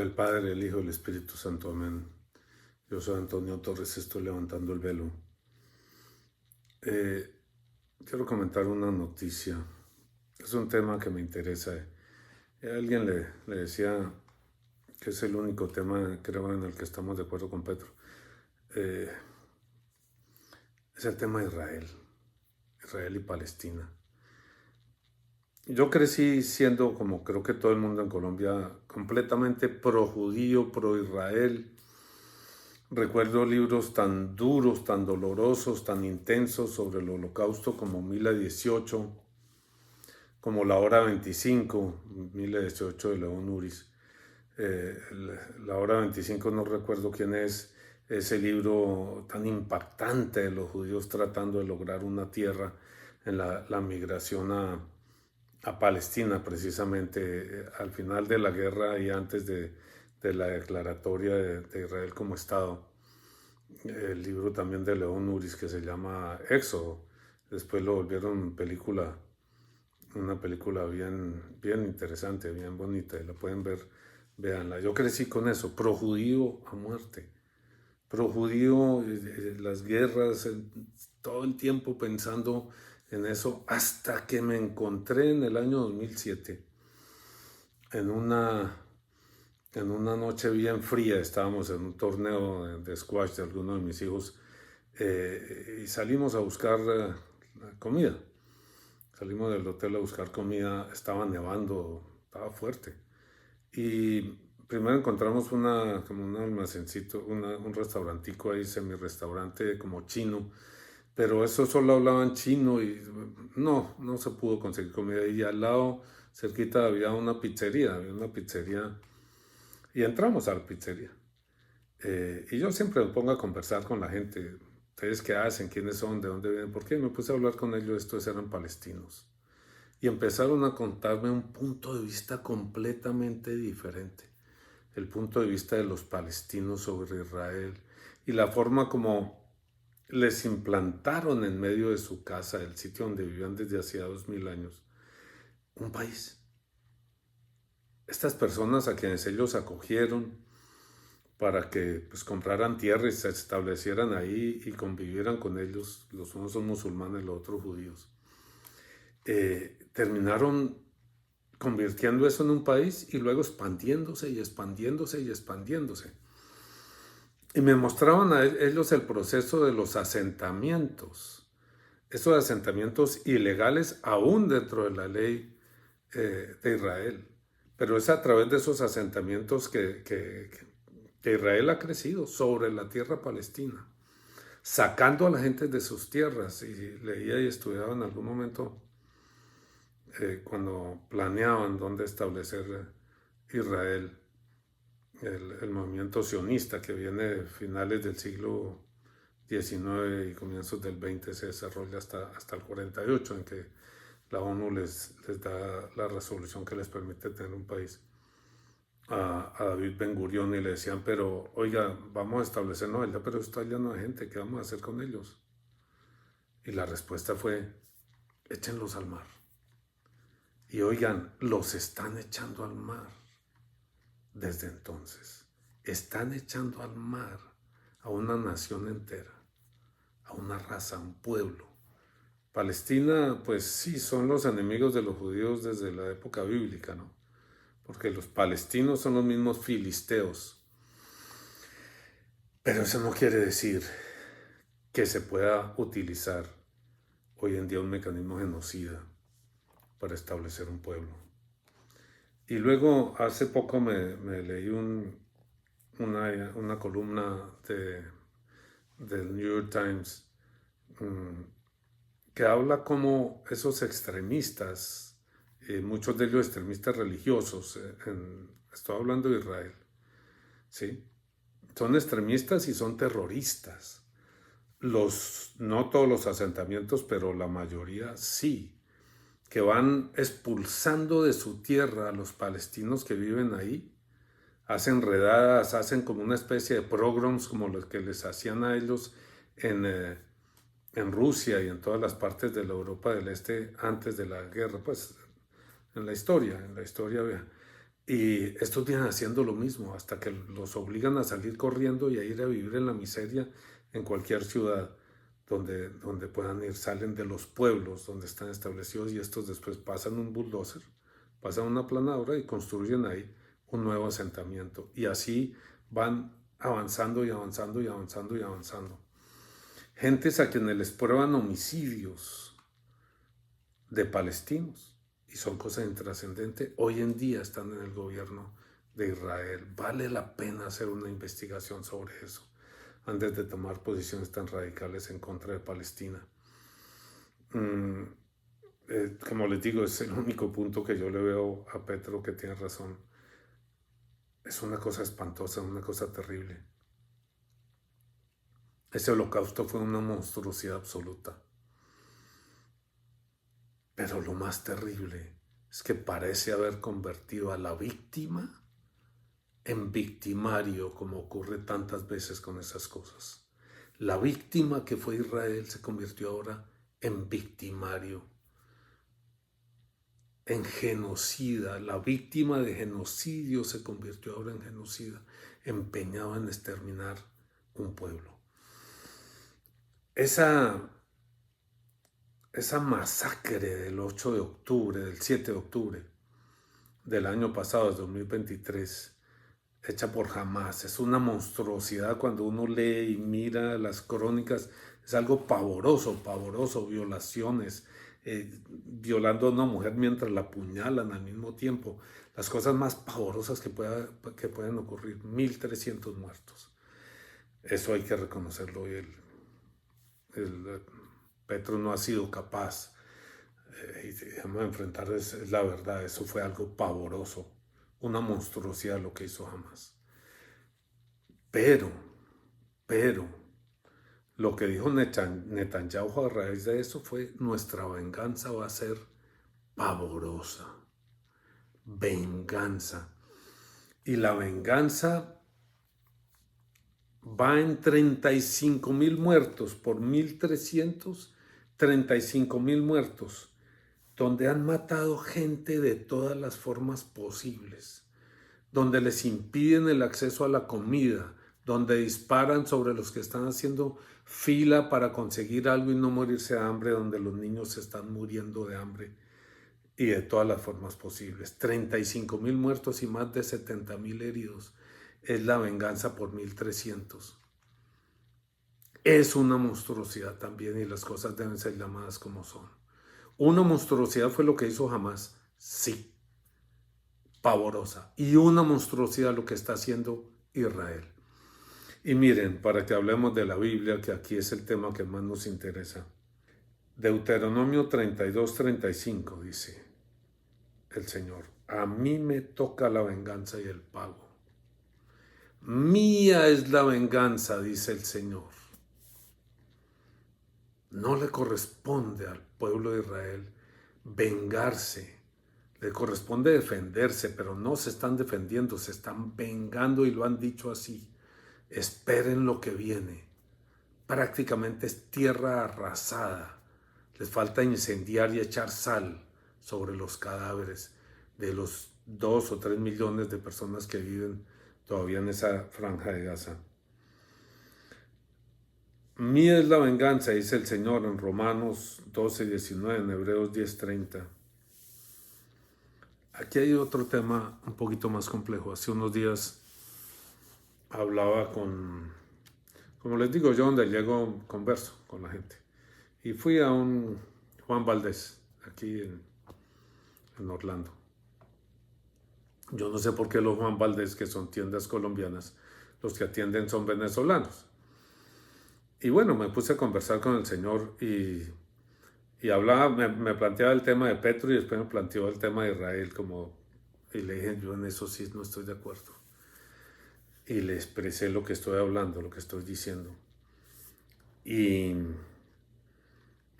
del Padre, el Hijo y el Espíritu Santo. Amén. Yo soy Antonio Torres, estoy levantando el velo. Quiero comentar una noticia. Es un tema que me interesa. Alguien le decía que es el único tema, creo, en el que estamos de acuerdo con Pedro. Es el tema de Israel y Palestina. Yo crecí siendo, como creo que todo el mundo en Colombia, completamente pro judío, pro Israel. Recuerdo libros tan duros, tan dolorosos, tan intensos sobre el Holocausto como 1018, como La Hora 25, 1018 de León Uris. La Hora 25, no recuerdo quién es, ese libro tan impactante de los judíos tratando de lograr una tierra en la migración a Palestina, precisamente al final de la guerra y antes de la declaratoria de Israel como Estado. El libro también de León Uris que se llama Éxodo. Después lo volvieron película, una película bien interesante, bien bonita, y la pueden ver, véanla. Yo crecí con eso, pro judío a muerte, pro judío, las guerras, todo el tiempo pensando en eso, hasta que me encontré en el año 2007 en una noche bien fría. Estábamos en un torneo de squash de alguno de mis hijos, y salimos a buscar comida. Salimos del hotel a buscar comida, estaba nevando, estaba fuerte. Y primero encontramos como un almacencito, un restaurantico ahí, semi-restaurante como chino, pero eso solo hablaban chino y no se pudo conseguir comida. Y al lado, cerquita, había una pizzería y entramos a la pizzería. Y yo siempre me pongo a conversar con la gente. ¿Ustedes qué hacen? ¿Quiénes son? ¿De dónde vienen? ¿Por qué? Me puse a hablar con ellos. Estos eran palestinos. Y empezaron a contarme un punto de vista completamente diferente. El punto de vista de los palestinos sobre Israel. Y la forma como les implantaron en medio de su casa, el sitio donde vivían desde hacía 2000 años, un país. Estas personas a quienes ellos acogieron, para que pues compraran tierra y se establecieran ahí y convivieran con ellos, los unos son musulmanes, los otros judíos. Terminaron convirtiendo eso en un país y luego expandiéndose y expandiéndose y expandiéndose. Y me mostraban a ellos el proceso de los asentamientos, esos asentamientos ilegales aún dentro de la ley de Israel. Pero es a través de esos asentamientos que Israel ha crecido sobre la tierra palestina, sacando a la gente de sus tierras. Y leía y estudiaba en algún momento, cuando planeaban dónde establecer Israel, el movimiento sionista que viene de finales del siglo XIX y comienzos del XX, se desarrolla hasta el 48, en que la ONU les da la resolución que les permite tener un país. A David Ben Gurión, y le decían, pero oiga, vamos a establecernos allá, pero está lleno de gente, ¿qué vamos a hacer con ellos? Y la respuesta fue, échenlos al mar. Y oigan, los están echando al mar desde entonces. Están echando al mar a una nación entera, a una raza, a un pueblo. Palestina, pues sí, son los enemigos de los judíos desde la época bíblica, ¿no? Porque los palestinos son los mismos filisteos. Pero eso no quiere decir que se pueda utilizar hoy en día un mecanismo genocida para establecer un pueblo. Y luego, hace poco me leí una columna del New York Times, que habla como esos extremistas, muchos de ellos extremistas religiosos, estoy hablando de Israel, ¿sí? Son extremistas y son terroristas. No todos los asentamientos, pero la mayoría sí, que van expulsando de su tierra a los palestinos que viven ahí, hacen redadas, hacen como una especie de pogroms como los que les hacían a ellos en Rusia y en todas las partes de la Europa del Este antes de la guerra, pues en la historia Y estos vienen haciendo lo mismo hasta que los obligan a salir corriendo y a ir a vivir en la miseria en cualquier ciudad donde puedan ir. Salen de los pueblos donde están establecidos y estos después pasan un bulldozer, pasan una planadora y construyen ahí un nuevo asentamiento. Y así van avanzando y avanzando y avanzando y avanzando. Gentes a quienes les prueban homicidios de palestinos. Y son cosas intrascendentes, hoy en día están en el gobierno de Israel. Vale la pena hacer una investigación sobre eso antes de tomar posiciones tan radicales en contra de Palestina. Como les digo, es el único punto que yo le veo a Petro que tiene razón. Es una cosa espantosa, una cosa terrible. Ese holocausto fue una monstruosidad absoluta. Pero lo más terrible es que parece haber convertido a la víctima en victimario, como ocurre tantas veces con esas cosas. La víctima que fue Israel se convirtió ahora en victimario, en genocida. La víctima de genocidio se convirtió ahora en genocida, empeñado en exterminar un pueblo. Esa masacre del 8 de octubre, del 7 de octubre del año pasado, del 2023, hecha por Hamás, es una monstruosidad. Cuando uno lee y mira las crónicas, es algo pavoroso, violaciones, violando a una mujer mientras la apuñalan al mismo tiempo, las cosas más pavorosas que pueden ocurrir, 1.300 muertos. Eso hay que reconocerlo, y Petro no ha sido capaz de enfrentar, es la verdad. Eso fue algo pavoroso, una monstruosidad lo que hizo Hamás. Pero, lo que dijo Netanyahu a raíz de eso fue: nuestra venganza va a ser pavorosa. Venganza. Y la venganza va en 35,000 muertos por 1.300, 35,000 muertos, donde han matado gente de todas las formas posibles, donde les impiden el acceso a la comida, donde disparan sobre los que están haciendo fila para conseguir algo y no morirse de hambre, donde los niños se están muriendo de hambre, y de todas las formas posibles. 35,000 muertos y más de 70,000 heridos. Es la venganza por 1.300. Es una monstruosidad también, y las cosas deben ser llamadas como son. Una monstruosidad fue lo que hizo Hamás, sí, pavorosa. Y una monstruosidad lo que está haciendo Israel. Y miren, para que hablemos de la Biblia, que aquí es el tema que más nos interesa. Deuteronomio 32:35 dice el Señor: a mí me toca la venganza y el pago. Mía es la venganza, dice el Señor. No le corresponde al pueblo de Israel vengarse. Le corresponde defenderse, pero no se están defendiendo, se están vengando, y lo han dicho así. Esperen lo que viene. Prácticamente es tierra arrasada. Les falta incendiar y echar sal sobre los cadáveres de los 2 o 3 millones de personas que viven todavía en esa franja de Gaza. Mía es la venganza, dice el Señor en Romanos 12:19, en Hebreos 10:30. Aquí hay otro tema un poquito más complejo. Hace unos días hablaba como les digo yo, donde llego, converso con la gente. Y fui a un Juan Valdés, aquí en Orlando. Yo no sé por qué los Juan Valdés, que son tiendas colombianas, los que atienden son venezolanos. Y bueno, me puse a conversar con el señor y hablaba, me planteaba el tema de Petro, y después me planteó el tema de Israel, y le dije: yo en eso sí no estoy de acuerdo. Y le expresé lo que estoy hablando, lo que estoy diciendo. Y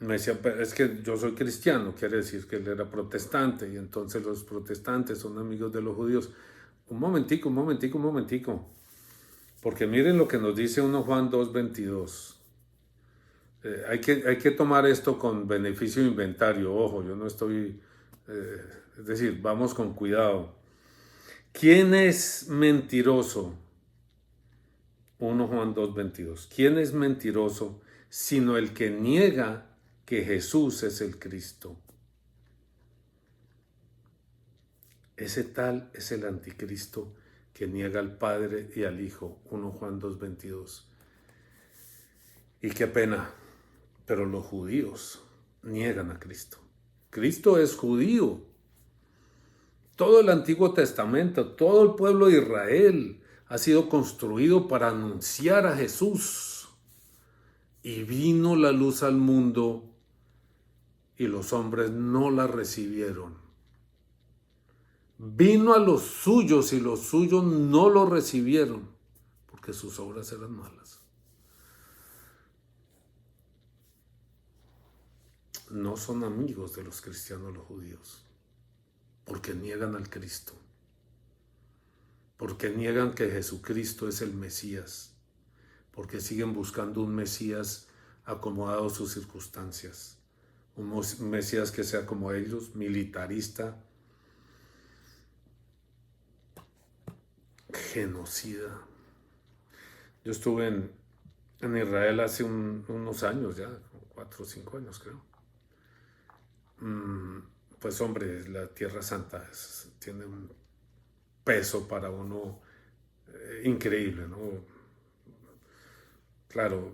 me decía: es que yo soy cristiano, quiere decir que él era protestante, y entonces los protestantes son amigos de los judíos. Un momentico, porque miren lo que nos dice 1 Juan 2:22. Hay que tomar esto con beneficio de inventario. Ojo, yo no estoy... es decir, vamos con cuidado. ¿Quién es mentiroso? 1 Juan 2:22. ¿Quién es mentiroso sino el que niega que Jesús es el Cristo? Ese tal es el anticristo que niega al Padre y al Hijo. 1 Juan 2:22. Y qué pena, pero los judíos niegan a Cristo. Cristo es judío. Todo el Antiguo Testamento, todo el pueblo de Israel ha sido construido para anunciar a Jesús. Y vino la luz al mundo y los hombres no la recibieron. Vino a los suyos y los suyos no lo recibieron porque sus obras eran malas. No son amigos de los cristianos los judíos porque niegan al Cristo, porque niegan que Jesucristo es el Mesías, porque siguen buscando un Mesías acomodado a sus circunstancias, un Mesías que sea como ellos, militarista, genocida. Yo estuve en Israel hace unos años ya, 4 o 5 años creo. Pues hombre, la Tierra Santa tiene un peso para uno increíble, ¿no? Claro,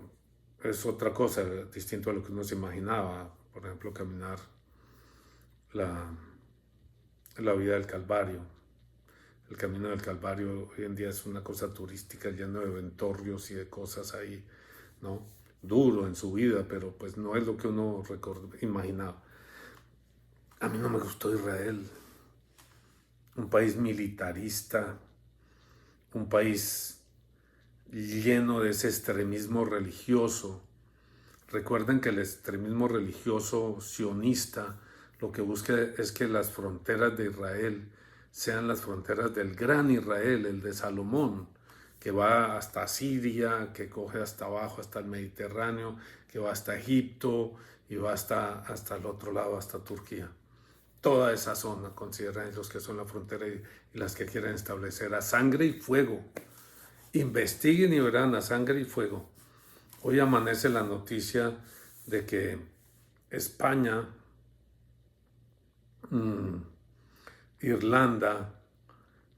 es otra cosa, distinto a lo que uno se imaginaba. Por ejemplo, caminar la vida del Calvario. El camino del Calvario hoy en día es una cosa turística lleno de ventorrios y de cosas ahí, ¿no? Duro en su vida, pero pues no es lo que uno imaginaba. A mí no me gustó Israel, un país militarista, un país lleno de ese extremismo religioso. Recuerden que el extremismo religioso sionista lo que busca es que las fronteras de Israel sean las fronteras del gran Israel, el de Salomón, que va hasta Siria, que coge hasta abajo, hasta el Mediterráneo, que va hasta Egipto y va hasta el otro lado, hasta Turquía. Toda esa zona consideran ellos que son la frontera y las que quieren establecer a sangre y fuego. Investiguen y verán a sangre y fuego. Hoy amanece la noticia de que España, Irlanda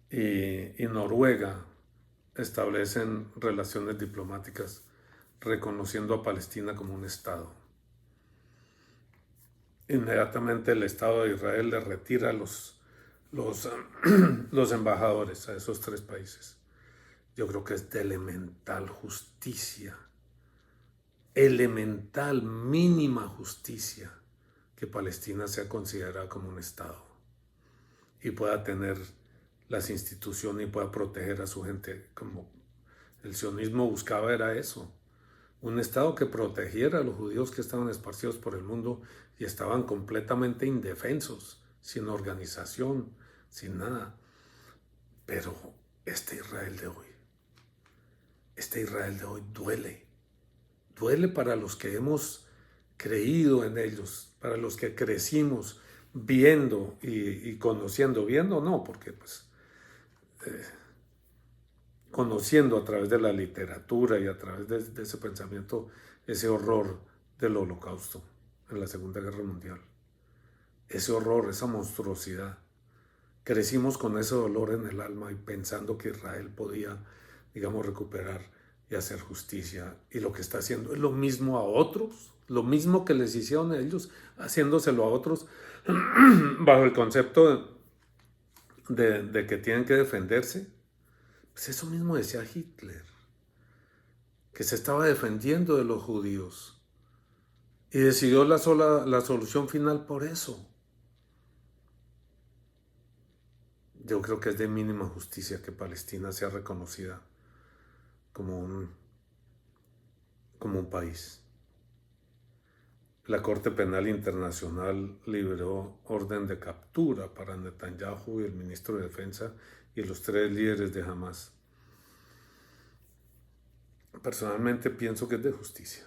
y Noruega establecen relaciones diplomáticas reconociendo a Palestina como un Estado. Inmediatamente el Estado de Israel le retira los embajadores a esos 3 países. Yo creo que es de elemental justicia, elemental, mínima justicia, que Palestina sea considerada como un Estado y pueda tener las instituciones y pueda proteger a su gente, como el sionismo buscaba era eso, un Estado que protegiera a los judíos que estaban esparcidos por el mundo y estaban completamente indefensos, sin organización, sin nada. Pero este Israel de hoy duele para los que hemos creído en ellos, para los que crecimos viendo y conociendo, viendo no, porque pues conociendo a través de la literatura y a través de ese pensamiento, ese horror del Holocausto en la Segunda Guerra Mundial, ese horror, esa monstruosidad. Crecimos con ese dolor en el alma y pensando que Israel podía, digamos, recuperar y hacer justicia. Y lo que está haciendo es lo mismo a otros, lo mismo que les hicieron a ellos, haciéndoselo a otros, bajo el concepto de que tienen que defenderse. Pues eso mismo decía Hitler, que se estaba defendiendo de los judíos y decidió la solución final por eso. Yo creo que es de mínima justicia que Palestina sea reconocida como un país. La Corte Penal Internacional liberó orden de captura para Netanyahu y el ministro de Defensa y los 3 líderes de Hamas. Personalmente pienso que es de justicia.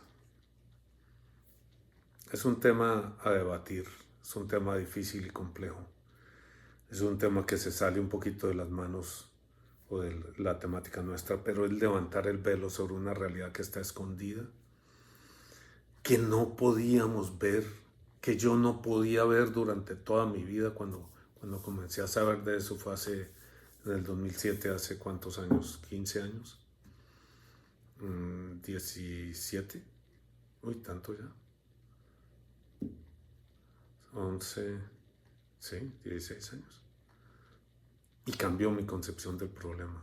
Es un tema a debatir, es un tema difícil y complejo. Es un tema que se sale un poquito de las manos o de la temática nuestra, pero es levantar el velo sobre una realidad que está escondida, que no podíamos ver, que yo no podía ver durante toda mi vida. Cuando comencé a saber de eso fue en el 2007, hace cuántos años, 15 años, 17, uy, tanto ya, 11, sí, 16 años. Y cambió mi concepción del problema.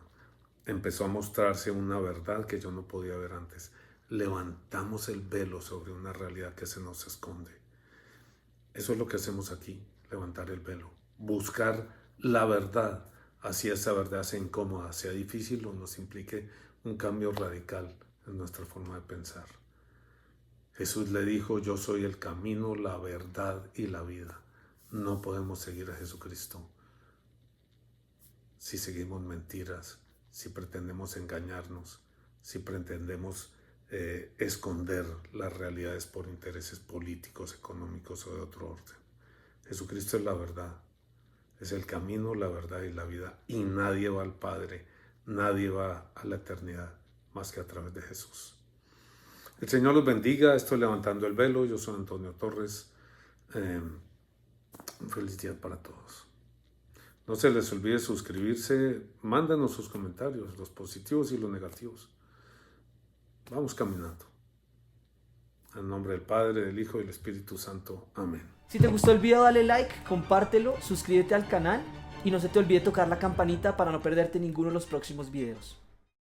Empezó a mostrarse una verdad que yo no podía ver antes. Levantamos el velo sobre una realidad que se nos esconde. Eso es lo que hacemos aquí, levantar el velo. Buscar la verdad, así esa verdad sea incómoda, sea difícil o nos implique un cambio radical en nuestra forma de pensar. Jesús le dijo: yo soy el camino, la verdad y la vida. No podemos seguir a Jesucristo si seguimos mentiras, si pretendemos engañarnos, si pretendemos esconder las realidades por intereses políticos, económicos o de otro orden. Jesucristo es la verdad, es el camino, la verdad y la vida, y nadie va al Padre, nadie va a la eternidad más que a través de Jesús. El Señor los bendiga. Estoy levantando el velo. Yo soy Antonio Torres. Un feliz día para todos. No se les olvide suscribirse. Mándanos sus comentarios, los positivos y los negativos. Vamos caminando. En nombre del Padre, del Hijo y del Espíritu Santo. Amén. Si te gustó el video, dale like, compártelo, suscríbete al canal y no se te olvide tocar la campanita para no perderte ninguno de los próximos videos.